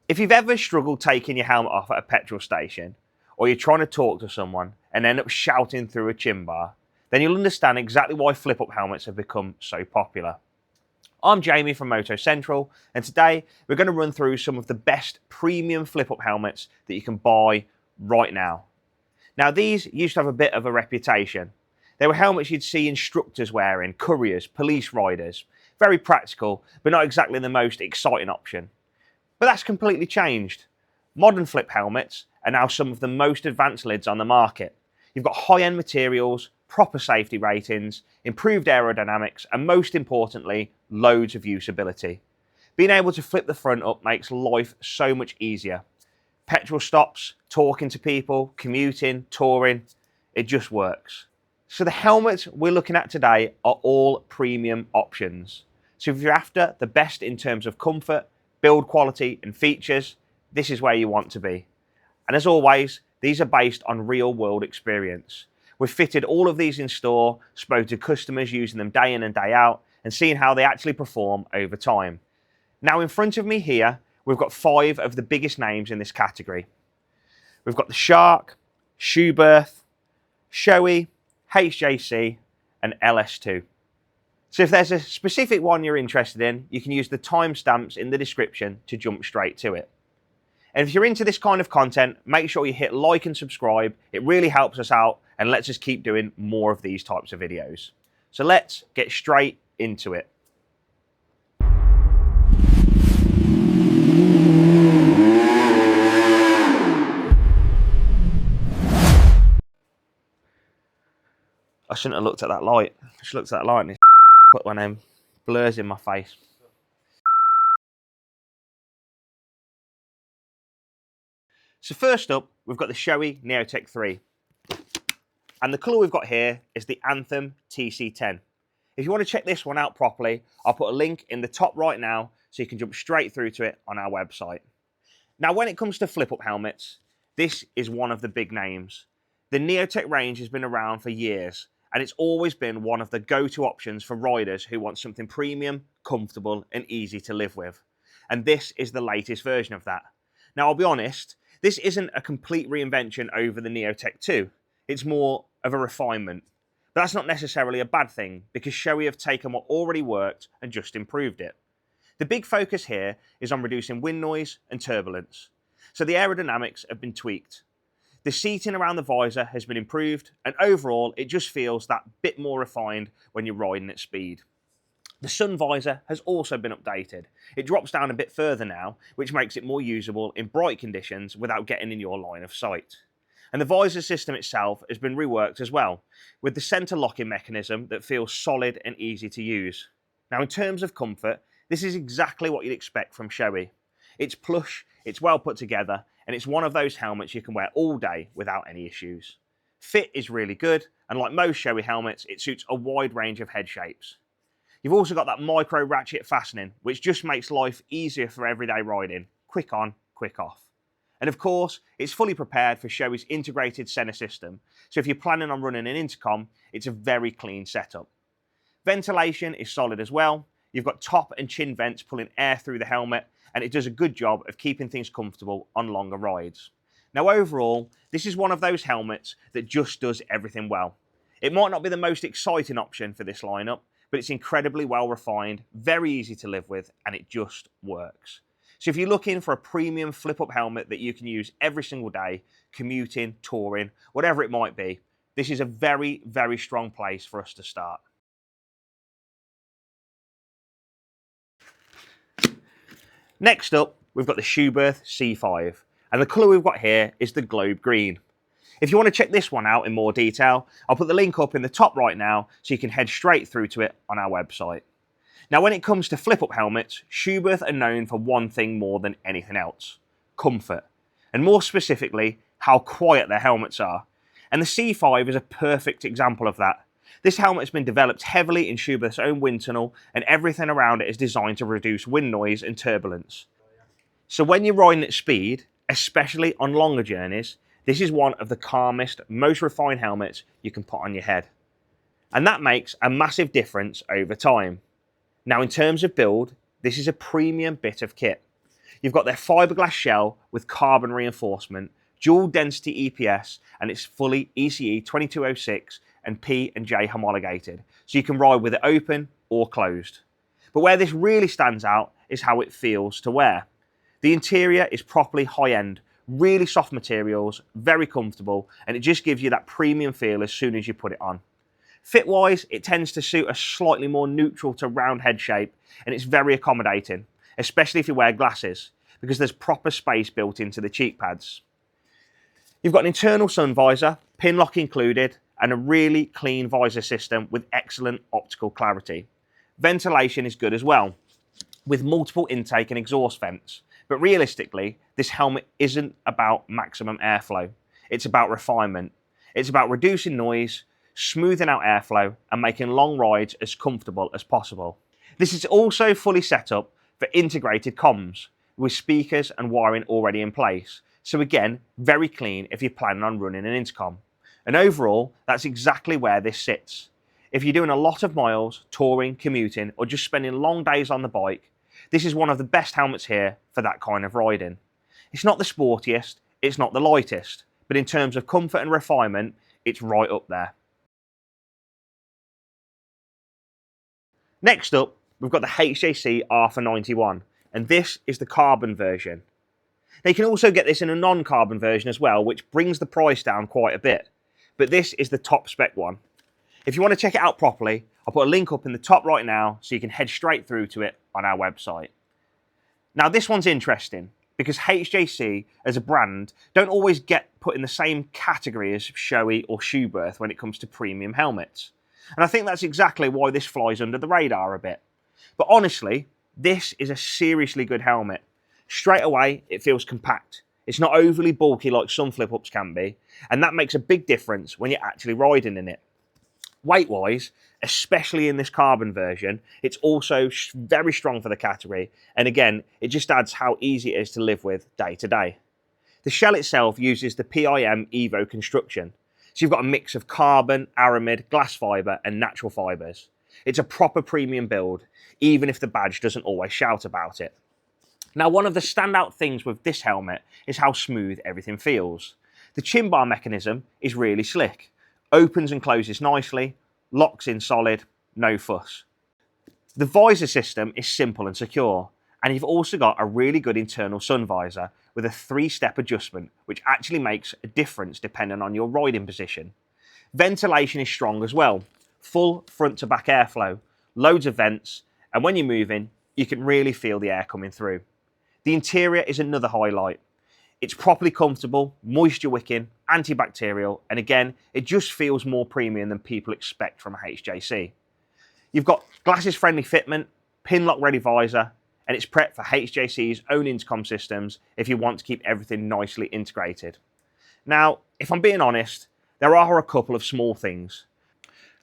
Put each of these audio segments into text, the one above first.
If you've ever struggled taking your helmet off at a petrol station, or you're trying to talk to someone and end up shouting through a chin bar, then you'll understand exactly why flip-up helmets have become so popular. I'm Jamie from Moto Central, and today we're going to run through some of the best premium flip-up helmets that you can buy right now. Now, these used to have a bit of a reputation. They were helmets you'd see instructors wearing, couriers, police riders. Very practical, but not exactly the most exciting option. But that's completely changed. Modern flip helmets are now some of the most advanced lids on the market. You've got high-end materials, proper safety ratings, improved aerodynamics, and most importantly, loads of usability. Being able to flip the front up makes life so much easier. Petrol stops, talking to people, commuting, touring, it just works. So the helmets we're looking at today are all premium options. So if you're after the best in terms of comfort, build quality and features, this is where you want to be. And as always, these are based on real world experience. We've fitted all of these in store, spoke to customers using them day in and day out, and seeing how they actually perform over time. Now in front of me here, we've got 5 of the biggest names in this category. We've got the Shark, Schuberth, Shoei, HJC, and LS2. So if there's a specific one you're interested in, you can use the timestamps in the description to jump straight to it. And if you're into this kind of content, make sure you hit like and subscribe. It really helps us out and lets us keep doing more of these types of videos. So let's get straight into it. I shouldn't have looked at that light. I just looked at that light and it put one of them blurs in my face. So first up, we've got the Shoei Neotec 3. And the colour we've got here is the Anthem TC10. If you want to check this one out properly, I'll put a link in the top right now so you can jump straight through to it on our website. Now, when it comes to flip-up helmets, this is one of the big names. The Neotec range has been around for years, and it's always been one of the go-to options for riders who want something premium, comfortable, and easy to live with. And this is the latest version of that. Now, I'll be honest, this isn't a complete reinvention over the Neotec 2. It's more of a refinement. But that's not necessarily a bad thing, because Shoei have taken what already worked and just improved it. The big focus here is on reducing wind noise and turbulence. So the aerodynamics have been tweaked. The seating around the visor has been improved, and overall it just feels that bit more refined when you're riding at speed. The sun visor has also been updated. It drops down a bit further now, which makes it more usable in bright conditions without getting in your line of sight. And the visor system itself has been reworked as well, with the centre locking mechanism that feels solid and easy to use. Now in terms of comfort, this is exactly what you'd expect from Shoei. It's plush, it's well put together, and it's one of those helmets you can wear all day without any issues. Fit is really good, and like most Shoei helmets, it suits a wide range of head shapes. You've also got that micro ratchet fastening, which just makes life easier for everyday riding. Quick on, quick off. And of course, it's fully prepared for Shoei's integrated center system, so if you're planning on running an intercom, it's a very clean setup. Ventilation is solid as well. You've got top and chin vents pulling air through the helmet, and it does a good job of keeping things comfortable on longer rides. Now overall, this is one of those helmets that just does everything well. It might not be the most exciting option for this lineup, but it's incredibly well refined, very easy to live with, and it just works. So if you're looking for a premium flip-up helmet that you can use every single day, commuting, touring, whatever it might be, this is a very, very strong place for us to start. Next up, we've got the Schuberth C5, and the colour we've got here is the Globe Green. If you want to check this one out in more detail, I'll put the link up in the top right now so you can head straight through to it on our website. Now when it comes to flip-up helmets, Schuberth are known for one thing more than anything else: comfort, and more specifically, how quiet their helmets are. And the C5 is a perfect example of that. This helmet has been developed heavily in Schuberth's own wind tunnel, and everything around it is designed to reduce wind noise and turbulence. So when you're riding at speed, especially on longer journeys, this is one of the calmest, most refined helmets you can put on your head. And that makes a massive difference over time. Now in terms of build, this is a premium bit of kit. You've got their fiberglass shell with carbon reinforcement, dual density EPS, and it's fully ECE 2206 and P and J homologated, so you can ride with it open or closed. But where this really stands out is how it feels to wear. The interior is properly high-end, really soft materials, very comfortable, and it just gives you that premium feel as soon as you put it on. Fit-wise, it tends to suit a slightly more neutral to round head shape, and it's very accommodating, especially if you wear glasses, because there's proper space built into the cheek pads. You've got an internal sun visor, Pinlock included, and a really clean visor system with excellent optical clarity. Ventilation is good as well, with multiple intake and exhaust vents. But realistically, this helmet isn't about maximum airflow. It's about refinement. It's about reducing noise, smoothing out airflow, and making long rides as comfortable as possible. This is also fully set up for integrated comms, with speakers and wiring already in place. So again, very clean if you're planning on running an intercom. And overall, that's exactly where this sits. If you're doing a lot of miles, touring, commuting, or just spending long days on the bike, this is one of the best helmets here for that kind of riding. It's not the sportiest, it's not the lightest, but in terms of comfort and refinement, it's right up there. Next up, we've got the HJC RPHA 91, and this is the carbon version. Now you can also get this in a non-carbon version as well, which brings the price down quite a bit, but this is the top spec one. If you want to check it out properly, I'll put a link up in the top right now so you can head straight through to it on our website. Now this one's interesting because HJC as a brand don't always get put in the same category as Shoei or Schuberth when it comes to premium helmets. And I think that's exactly why this flies under the radar a bit. But honestly, this is a seriously good helmet. Straight away, it feels compact. It's not overly bulky like some flip-ups can be, and that makes a big difference when you're actually riding in it. Weight-wise, especially in this carbon version, it's also very strong for the category, and again, it just adds how easy it is to live with day to day. The shell itself uses the PIM Evo construction, so you've got a mix of carbon, aramid, glass fibre and natural fibres. It's a proper premium build, even if the badge doesn't always shout about it. Now, one of the standout things with this helmet is how smooth everything feels. The chin bar mechanism is really slick. Opens and closes nicely, locks in solid, no fuss. The visor system is simple and secure, and you've also got a really good internal sun visor with a 3-step adjustment, which actually makes a difference depending on your riding position. Ventilation is strong as well. Full front to back airflow, loads of vents, and when you're moving, you can really feel the air coming through. The interior is another highlight. It's properly comfortable, moisture wicking, antibacterial, and again, it just feels more premium than people expect from a HJC. You've got glasses friendly fitment, Pinlock ready visor, and it's prepped for HJC's own intercom systems if you want to keep everything nicely integrated. Now, if I'm being honest, there are a couple of small things.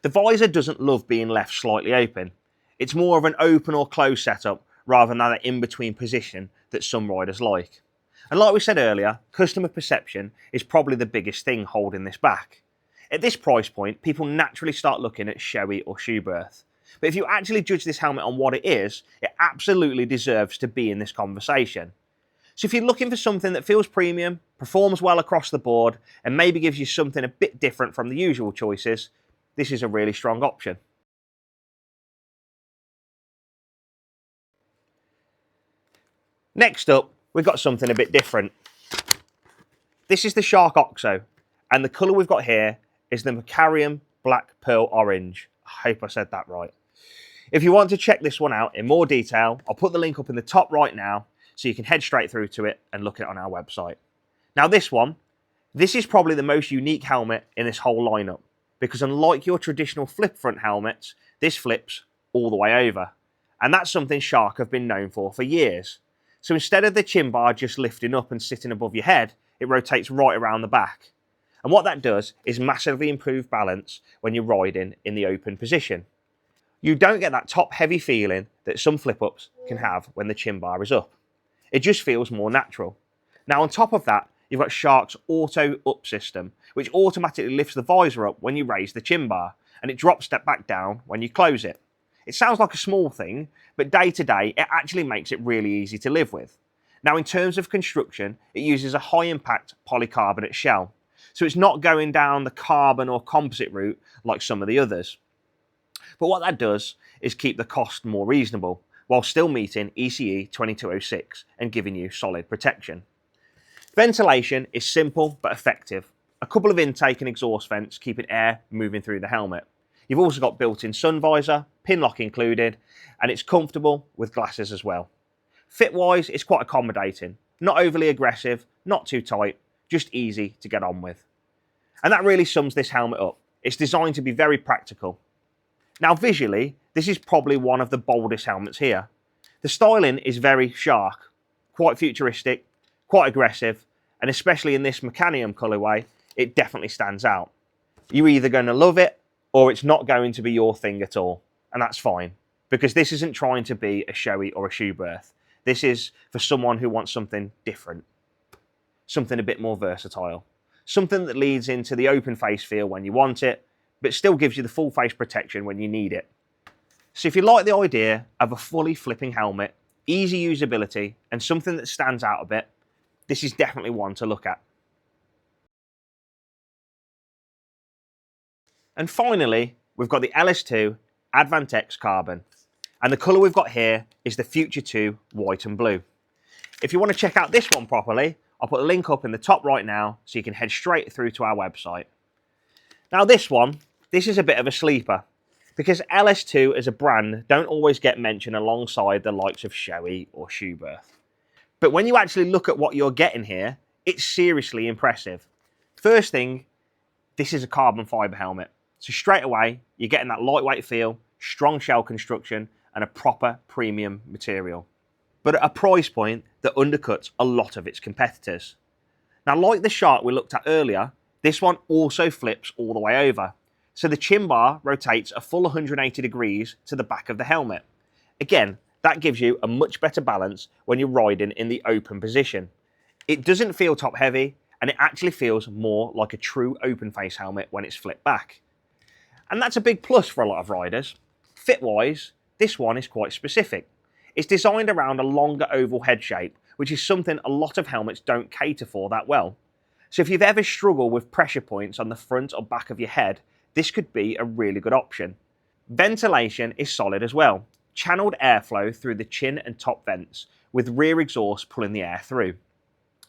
The visor doesn't love being left slightly open. It's more of an open or closed setup rather than that in-between position that some riders like. And like we said earlier, customer perception is probably the biggest thing holding this back. At this price point, people naturally start looking at Shoei or Schuberth. But if you actually judge this helmet on what it is, it absolutely deserves to be in this conversation. So if you're looking for something that feels premium, performs well across the board, and maybe gives you something a bit different from the usual choices, this is a really strong option. Next up, we've got something a bit different. This is the Shark Oxo, and the colour we've got here is the Macarium Black Pearl Orange. I hope I said that right. If you want to check this one out in more detail, I'll put the link up in the top right now, so you can head straight through to it and look at it on our website. Now this is probably the most unique helmet in this whole lineup, because unlike your traditional flip front helmets, this flips all the way over. And that's something Shark have been known for years. So instead of the chin bar just lifting up and sitting above your head, it rotates right around the back. And what that does is massively improve balance when you're riding in the open position. You don't get that top heavy feeling that some flip-ups can have when the chin bar is up. It just feels more natural. Now on top of that, you've got Shark's auto up system, which automatically lifts the visor up when you raise the chin bar, and it drops back down when you close it. It sounds like a small thing, but day to day, it actually makes it really easy to live with. Now, in terms of construction, it uses a high-impact polycarbonate shell, so it's not going down the carbon or composite route like some of the others. But what that does is keep the cost more reasonable, while still meeting ECE 2206 and giving you solid protection. Ventilation is simple but effective. A couple of intake and exhaust vents keeping air moving through the helmet. You've also got built-in sun visor, Pinlock included, and it's comfortable with glasses as well. Fit-wise, it's quite accommodating. Not overly aggressive, not too tight, just easy to get on with. And that really sums this helmet up. It's designed to be very practical. Now visually, this is probably one of the boldest helmets here. The styling is very sharp, quite futuristic, quite aggressive, and especially in this Mecanium colourway, it definitely stands out. You're either going to love it, or it's not going to be your thing at all. And that's fine, because this isn't trying to be a Shoei or a Schuberth. This is for someone who wants something different, something a bit more versatile, something that leads into the open face feel when you want it, but still gives you the full face protection when you need it. So if you like the idea of a fully flipping helmet, easy usability, and something that stands out a bit, this is definitely one to look at. And finally, we've got the LS2 Advant X carbon. And the colour we've got here is the Future 2 white and blue. If you want to check out this one properly, I'll put a link up in the top right now so you can head straight through to our website. Now this is a bit of a sleeper, because LS2 as a brand don't always get mentioned alongside the likes of Shoei or Schuberth. But when you actually look at what you're getting here, it's seriously impressive. First thing, this is a carbon fibre helmet. So straight away, you're getting that lightweight feel, strong shell construction, and a proper premium material. But at a price point that undercuts a lot of its competitors. Now, like the Shark we looked at earlier, this one also flips all the way over. So the chin bar rotates a full 180 degrees to the back of the helmet. Again, that gives you a much better balance when you're riding in the open position. It doesn't feel top heavy, and it actually feels more like a true open face helmet when it's flipped back. And that's a big plus for a lot of riders. Fit-wise, this one is quite specific. It's designed around a longer oval head shape, which is something a lot of helmets don't cater for that well. So if you've ever struggled with pressure points on the front or back of your head, this could be a really good option. Ventilation is solid as well. Channeled airflow through the chin and top vents, with rear exhaust pulling the air through.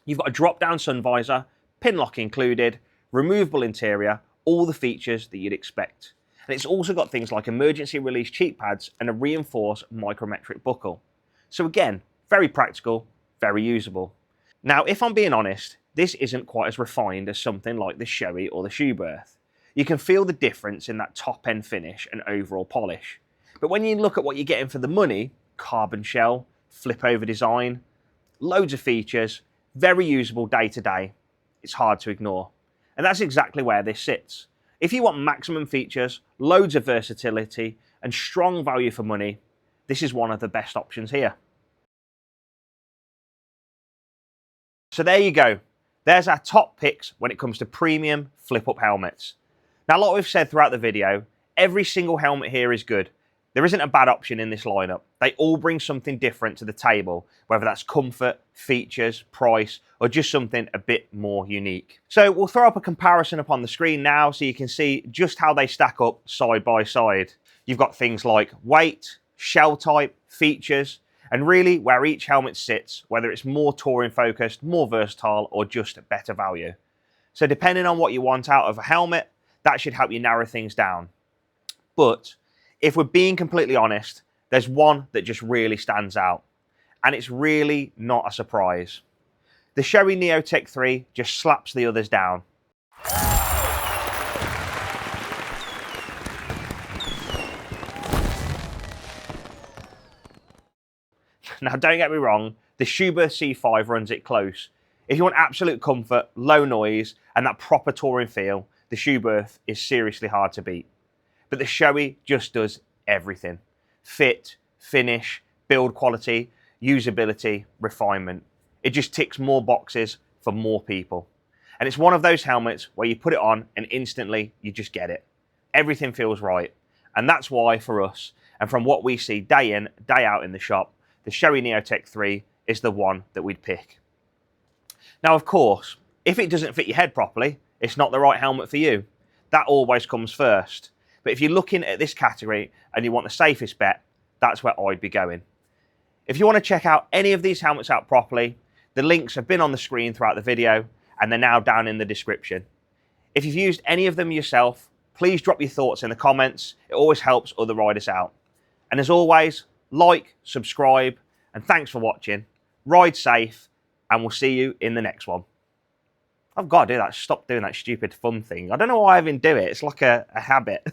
You've got a drop-down sun visor, Pinlock included, removable interior, all the features that you'd expect. And it's also got things like emergency release cheek pads and a reinforced micrometric buckle. So again, very practical, very usable. Now, if I'm being honest, this isn't quite as refined as something like the Shoei or the Schuberth. You can feel the difference in that top-end finish and overall polish. But when you look at what you're getting for the money, carbon shell, flip-over design, loads of features, very usable day-to-day, it's hard to ignore. And that's exactly where this sits. If you want maximum features, loads of versatility, and strong value for money, this is one of the best options here. So there you go. There's our top picks when it comes to premium flip-up helmets. Now, like we've said throughout the video, every single helmet here is good. There isn't a bad option in this lineup. They all bring something different to the table, whether that's comfort, features, price, or just something a bit more unique. So we'll throw up a comparison up on the screen now so you can see just how they stack up side by side. You've got things like weight, shell type, features, and really where each helmet sits, whether it's more touring focused, more versatile, or just better value. So depending on what you want out of a helmet, that should help you narrow things down. But if we're being completely honest, there's one that just really stands out. And it's really not a surprise. The Shoei Neotec 3 just slaps the others down. Now, don't get me wrong, the Schuberth C5 runs it close. If you want absolute comfort, low noise, and that proper touring feel, the Schuberth is seriously hard to beat. But the Shoei just does everything. Fit, finish, build quality, usability, refinement. It just ticks more boxes for more people. And it's one of those helmets where you put it on and instantly you just get it. Everything feels right. And that's why for us, and from what we see day in, day out in the shop, the Shoei Neotec 3 is the one that we'd pick. Now, of course, if it doesn't fit your head properly, it's not the right helmet for you. That always comes first. But if you're looking at this category and you want the safest bet, that's where I'd be going. If you want to check out any of these helmets out properly, the links have been on the screen throughout the video and they're now down in the description. If you've used any of them yourself, please drop your thoughts in the comments. It always helps other riders out. And as always, like, subscribe, and thanks for watching. Ride safe, and we'll see you in the next one. I've got to do that. Stop doing that stupid fun thing. I don't know why I even do it. It's like a habit.